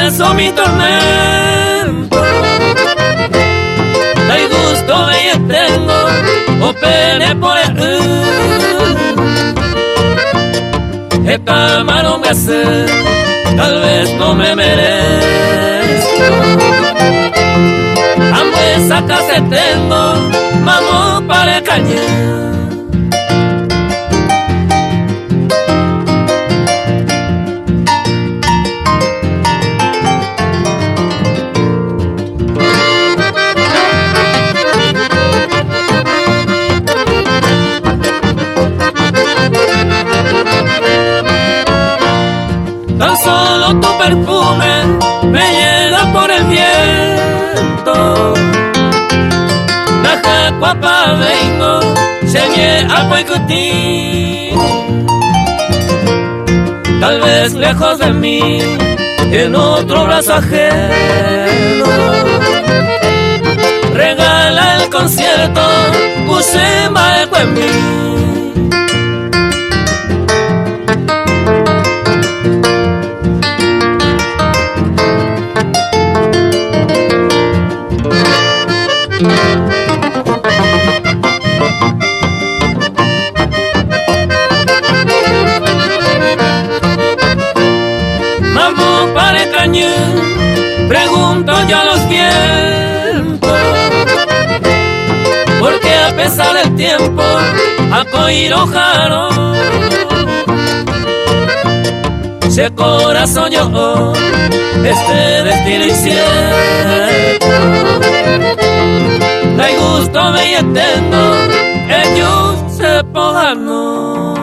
eso mi tormento. Dai gusto de io tengo, o pene por el que calma no me hace, tal vez no me merezco. Amo esa casa tengo, vamos para el cañón. Tan solo tu perfume me llega por el viento. Naja guapa vengo, se me apoycuti. Tal vez lejos de mí, en otro brazo ajeno. Regala el concierto, puse mal en mí. Vamos para el cañón, pregunto yo a los vientos, porque a pesar del tiempo, a coirojaro, se corazón yo, este destino incierto. Dai gusto de tengo, ellos se pojano.